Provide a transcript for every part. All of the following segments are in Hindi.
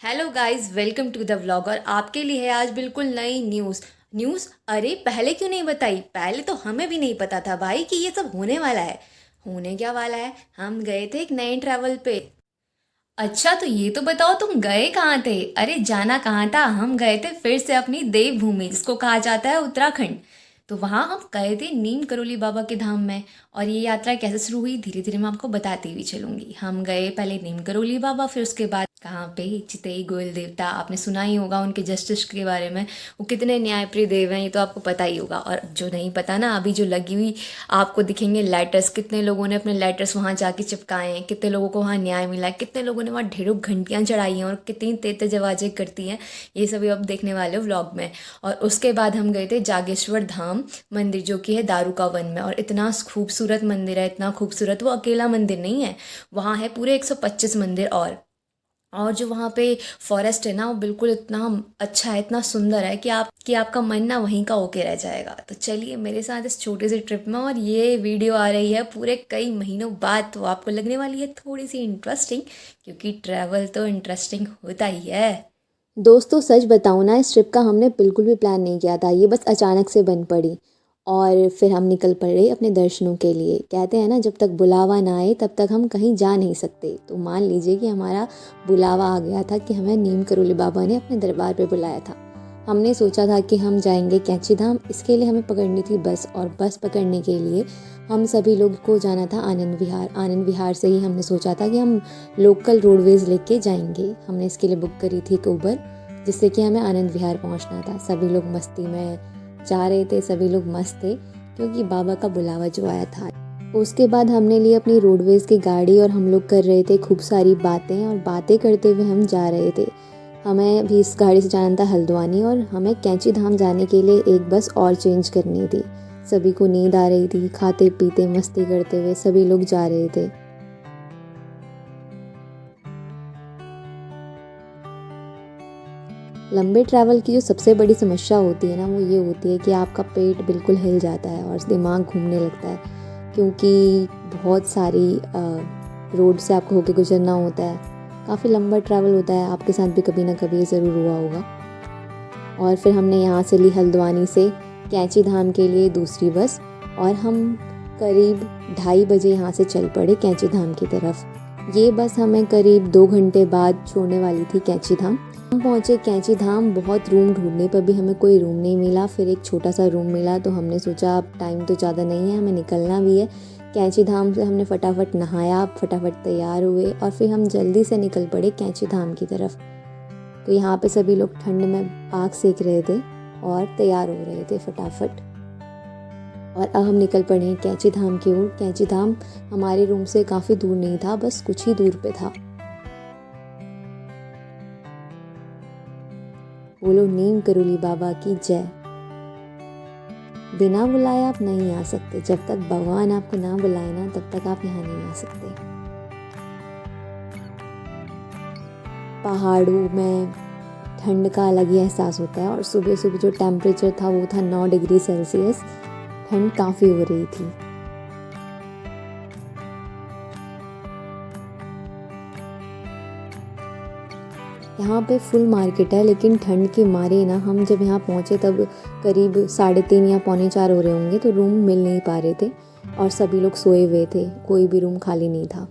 Hello guys, welcome to the vlog. और आपके लिए है आज बिल्कुल नई न्यूज़। अरे पहले क्यों नहीं बताई? पहले तो हमें भी नहीं पता था भाई कि ये सब होने वाला है। होने क्या वाला है? हम गए थे एक नए ट्रैवल पे। अच्छा तो ये तो बताओ, तुम गए कहाँ थे? अरे जाना कहाँ था, हम गए थे फिर से अपनी देवभूमि जिसको कहा जाता है उत्तराखंड। तो वहाँ हम गए थे नीम करोली बाबा के धाम में। और ये यात्रा कैसे शुरू हुई धीरे धीरे मैं आपको बताती हुई चलूंगी। हम गए पहले नीम करोली बाबा, फिर उसके बाद कहाँ पे, चितई गोयल देवता। आपने सुना ही होगा उनके जस्टिस के बारे में, वो कितने न्यायप्रिय देव हैं, ये तो आपको पता ही होगा। और जो नहीं पता ना, अभी जो लगी हुई आपको दिखेंगे लेटर्स, कितने लोगों ने अपने लेटर्स वहाँ जाके चिपकाए हैं, कितने लोगों को वहाँ न्याय मिला है, कितने लोगों ने वहाँ ढेरों घंटियाँ चढ़ाई हैं और कितनी तेज तेज आवाज़ें करती हैं, ये सभी अब देखने वाले हो व्लॉग में। और उसके बाद हम गए थे जागेश्वर धाम मंदिर, जो कि है दारूका वन में। और इतना खूबसूरत मंदिर है, इतना खूबसूरत। वो अकेला मंदिर नहीं है, वहाँ है पूरे 125 मंदिर। और जो वहाँ पे फॉरेस्ट है ना, वो बिल्कुल इतना अच्छा है, इतना सुंदर है कि आपका मन ना वहीं का होके रह जाएगा। तो चलिए मेरे साथ इस छोटे से ट्रिप में। और ये वीडियो आ रही है पूरे कई महीनों बाद, तो आपको लगने वाली है थोड़ी सी इंटरेस्टिंग, क्योंकि ट्रैवल तो इंटरेस्टिंग होता ही है। दोस्तों सच बताऊँ ना, इस ट्रिप का हमने बिल्कुल भी प्लान नहीं किया था, ये बस अचानक से बन पड़ी। और फिर हम निकल पड़े अपने दर्शनों के लिए। कहते हैं ना, जब तक बुलावा ना आए तब तक हम कहीं जा नहीं सकते। तो मान लीजिए कि हमारा बुलावा आ गया था कि हमें नीम करोली बाबा ने अपने दरबार पे बुलाया था। हमने सोचा था कि हम जाएंगे कैंची धाम, इसके लिए हमें पकड़नी थी बस। और बस पकड़ने के लिए हम सभी लोग को जाना था आनंद विहार। आनंद विहार से ही हमने सोचा था कि हम लोकल रोडवेज़ लेके जाएंगे। हमने इसके लिए बुक करी थी एक उबर, जिससे कि हमें आनंद विहार पहुंचना था। सभी लोग मस्ती में जा रहे थे, सभी लोग मस्त थे, क्योंकि बाबा का बुलावा जो आया था। उसके बाद हमने ली अपनी रोडवेज़ की गाड़ी और हम लोग कर रहे थे खूब सारी बातें। और बातें करते हुए हम जा रहे थे। हमें भी इस गाड़ी से जाना था हल्द्वानी, और हमें कैंची धाम जाने के लिए एक बस और चेंज करनी थी। सभी को नींद आ रही थी, खाते पीते मस्ती करते हुए सभी लोग जा रहे थे। लंबे ट्रैवल की जो सबसे बड़ी समस्या होती है ना, वो ये होती है कि आपका पेट बिल्कुल हिल जाता है और दिमाग घूमने लगता है, क्योंकि बहुत सारी रोड से आपको होके गुजरना होता है। काफ़ी लंबा ट्रैवल होता है, आपके साथ भी कभी ना कभी ये ज़रूर हुआ होगा। और फिर हमने यहाँ से ली हल्द्वानी से कैंची धाम के लिए दूसरी बस, और हम करीब 2:30 बजे यहाँ से चल पड़े कैंची धाम की तरफ। ये बस हमें करीब 2 घंटे बाद छोड़ने वाली थी कैंची धाम। हम पहुँचे कैंची धाम, बहुत रूम ढूंढने पर भी हमें कोई रूम नहीं मिला। फिर एक छोटा सा रूम मिला, तो हमने सोचा अब टाइम तो ज़्यादा नहीं है, हमें निकलना भी है। कैंची धाम से हमने फटाफट नहाया, फटाफट तैयार हुए, और फिर हम जल्दी से निकल पड़े कैंची धाम की तरफ। तो यहाँ पे सभी लोग ठंड में आग सेक रहे थे और तैयार हो रहे थे फटाफट। और अब हम निकल पड़े हैं कैंची धाम की ओर। कैंची धाम हमारे रूम से काफ़ी दूर नहीं था, बस कुछ ही दूर पे था। बोलो नीम करोली बाबा की जय। बिना बुलाए आप नहीं आ सकते, जब तक भगवान आपको ना बुलाए ना, तब तक आप यहाँ नहीं आ सकते। पहाड़ों में ठंड का अलग ही एहसास होता है। और सुबह सुबह जो टेम्परेचर था वो था 9 डिग्री सेल्सियस। ठंड काफ़ी हो रही थी। यहाँ पे फुल मार्केट है, लेकिन ठंड के मारे ना, हम जब यहाँ पहुँचे तब करीब 3:30 या 3:45 हो रहे होंगे, तो रूम मिल नहीं पा रहे थे और सभी लोग सोए हुए थे, कोई भी रूम खाली नहीं था।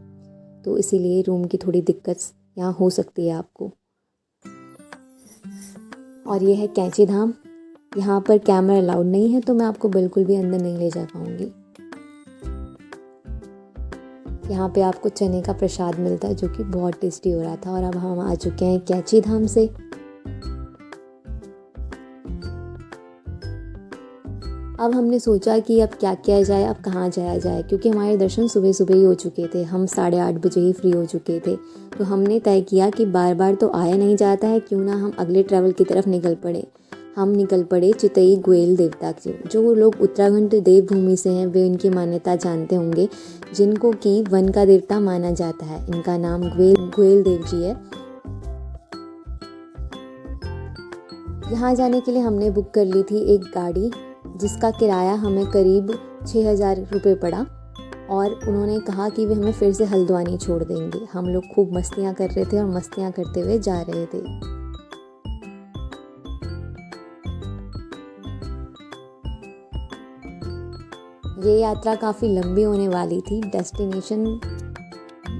तो इसीलिए रूम की थोड़ी दिक्कत यहाँ हो सकती है आपको। और ये है कैंची धाम। यहाँ पर कैमरा अलाउड नहीं है, तो मैं आपको बिल्कुल भी अंदर नहीं ले जा पाऊँगी। यहाँ पे आपको चने का प्रसाद मिलता है, जो कि बहुत टेस्टी हो रहा था। और अब हम आ चुके हैं कैंची धाम से। अब हमने सोचा कि अब क्या किया जाए, अब कहाँ जाया जाए, क्योंकि हमारे दर्शन सुबह सुबह ही हो चुके थे। हम 8:30 बजे ही फ्री हो चुके थे। तो हमने तय किया कि बार बार तो आया नहीं जाता है, क्यों ना हम अगले ट्रैवल की तरफ निकल पड़े। हम निकल पड़े चितई गोयल देवता की। जो लोग उत्तराखंड देवभूमि से हैं, वे इनकी मान्यता जानते होंगे, जिनको कि वन का देवता माना जाता है। इनका नाम गोयल देव जी है। यहाँ जाने के लिए हमने बुक कर ली थी एक गाड़ी, जिसका किराया हमें करीब 6,000 रुपये पड़ा। और उन्होंने कहा कि वे हमें फिर से हल्द्वानी छोड़ देंगे। हम लोग खूब मस्तियाँ कर रहे थे और मस्तियाँ करते हुए जा रहे थे। ये यात्रा काफ़ी लंबी होने वाली थी। डेस्टिनेशन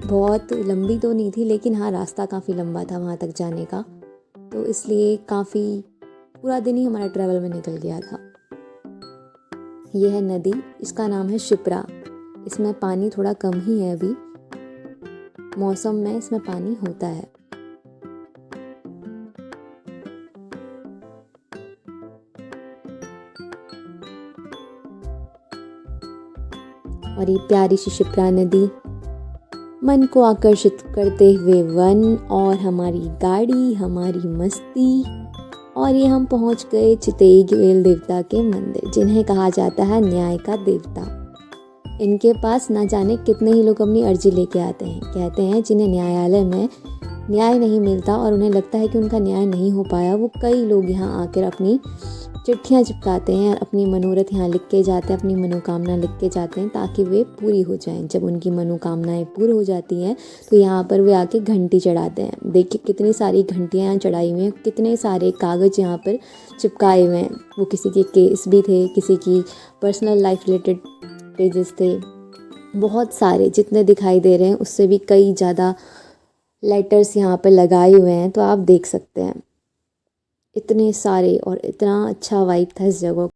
बहुत लंबी तो नहीं थी, लेकिन हाँ रास्ता काफ़ी लंबा था वहाँ तक जाने का, तो इसलिए काफ़ी पूरा दिन ही हमारा ट्रैवल में निकल गया था। ये है नदी, इसका नाम है शिप्रा। इसमें पानी थोड़ा कम ही है अभी, मौसम में इसमें पानी होता है। और ये प्यारी सी शिप्रा नदी, मन को आकर्षित करते हुए वन और हमारी गाड़ी, हमारी मस्ती, और ये हम पहुंच गए चितेई गेल देवता के मंदिर, जिन्हें कहा जाता है न्याय का देवता। इनके पास ना जाने कितने ही लोग अपनी अर्जी लेके आते हैं। कहते हैं जिन्हें न्यायालय में न्याय नहीं मिलता और उन्हें लगता है कि उनका न्याय नहीं हो पाया, वो कई लोग यहाँ आकर अपनी चिट्ठियाँ चिपकाते हैं, अपनी मनोरथ यहाँ लिख के जाते हैं, अपनी मनोकामना लिख के जाते हैं ताकि वे पूरी हो जाएं। जब उनकी मनोकामनाएं पूरी हो जाती हैं तो यहाँ पर वे आके घंटी चढ़ाते हैं। देखिए कितनी सारी घंटियाँ यहाँ चढ़ाई हुई हैं, कितने सारे कागज़ यहाँ पर चिपकाए हुए हैं। वो किसी के केस भी थे, किसी की पर्सनल लाइफ रिलेटेड पेजेस थे, बहुत सारे, जितने दिखाई दे रहे हैं उससे भी कई ज़्यादा लेटर्स यहाँ पर लगाए हुए हैं, तो आप देख सकते हैं इतने सारे, और इतना अच्छा वाइब था इस जगह।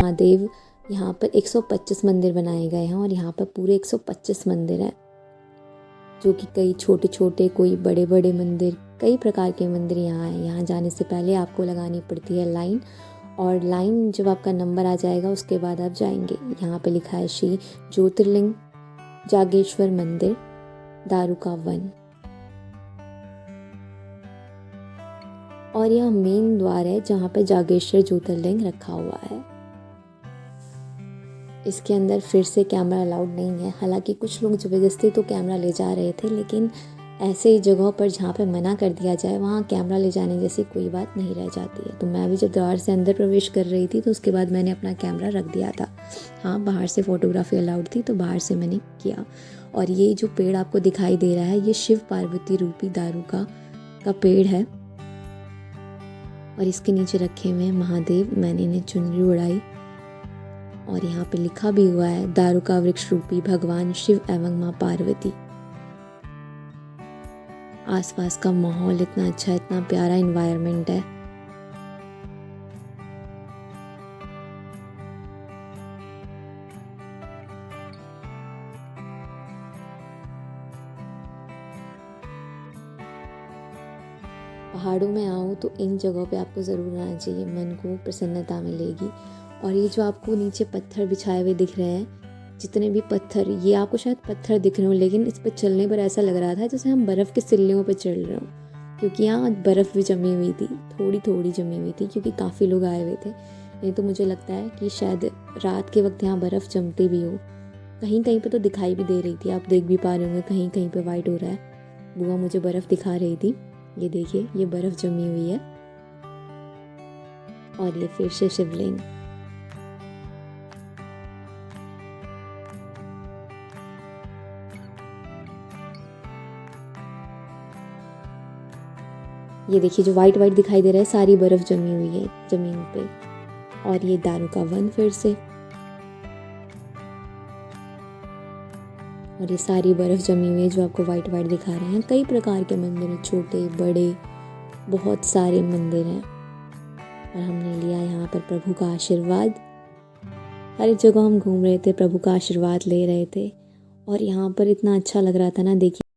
महादेव यहाँ पर 125 मंदिर बनाए गए हैं, और यहाँ पर पूरे 125 मंदिर हैं, जो कि कई छोटे छोटे, कोई बड़े बड़े मंदिर, कई प्रकार के मंदिर यहाँ हैं। यहाँ जाने से पहले आपको लगानी पड़ती है लाइन, और लाइन जब आपका नंबर आ जाएगा उसके बाद आप जाएंगे। यहाँ पे लिखा है श्री ज्योतिर्लिंग जागेश्वर मंदिर, दारुका वन, और यह मेन द्वार है जहाँ पे जागेश्वर ज्योतिर्लिंग रखा हुआ है। इसके अंदर फिर से कैमरा अलाउड नहीं है। हालांकि कुछ लोग ज़बरदस्ती तो कैमरा ले जा रहे थे, लेकिन ऐसे जगहों पर जहाँ पे मना कर दिया जाए वहाँ कैमरा ले जाने जैसी कोई बात नहीं रह जाती है। तो मैं भी जब द्वार से अंदर प्रवेश कर रही थी तो उसके बाद मैंने अपना कैमरा रख दिया था। हाँ, बाहर से फ़ोटोग्राफी अलाउड थी तो बाहर से मैंने किया। और ये जो पेड़ आपको दिखाई दे रहा है, ये शिव पार्वती रूपी दारुका का पेड़ है, और इसके नीचे रखे हुए हैं महादेव। मैंने इन्हें चुनरी उड़ाई, और यहाँ पे लिखा भी हुआ है दारुका वृक्ष रूपी भगवान शिव एवं माँ पार्वती। आसपास का माहौल इतना अच्छा, इतना प्यारा एनवायरनमेंट है। पहाड़ों में आओ तो इन जगहों पे आपको ज़रूर आना चाहिए, मन को प्रसन्नता मिलेगी। और ये जो आपको नीचे पत्थर बिछाए हुए दिख रहे हैं, जितने भी पत्थर, ये आपको शायद पत्थर दिख रहे हो, लेकिन इस पर चलने पर ऐसा लग रहा था जैसे हम बर्फ़ के सिल्लियों पर चल रहे हो, क्योंकि यहाँ बर्फ़ भी जमी हुई थी, थोड़ी थोड़ी जमी हुई थी, क्योंकि काफ़ी लोग आए हुए थे। नहीं तो मुझे लगता है कि शायद रात के वक्त यहाँ बर्फ़ जमती भी हो। कहीं कहीं पे तो दिखाई भी दे रही थी, आप देख भी पा रहे होंगे, कहीं कहीं पे वाइट हो रहा है। बुआ मुझे बर्फ़ दिखा रही थी, ये देखिए ये बर्फ़ जमी हुई है। और ये फिर से शिवलिंग। ये देखिए जो वाइट वाइट दिखाई दे रहा है, सारी बर्फ़ जमी हुई है ज़मीन पे। और ये दारू का वन फिर से, और ये सारी बर्फ़ जमी हुई है जो आपको वाइट वाइट दिखा रहे हैं। कई प्रकार के मंदिर हैं, छोटे बड़े, बहुत सारे मंदिर हैं। और हमने लिया यहाँ पर प्रभु का आशीर्वाद। हर एक जगह हम घूम रहे थे, प्रभु का आशीर्वाद ले रहे थे। और यहाँ पर इतना अच्छा लग रहा था ना, देखिए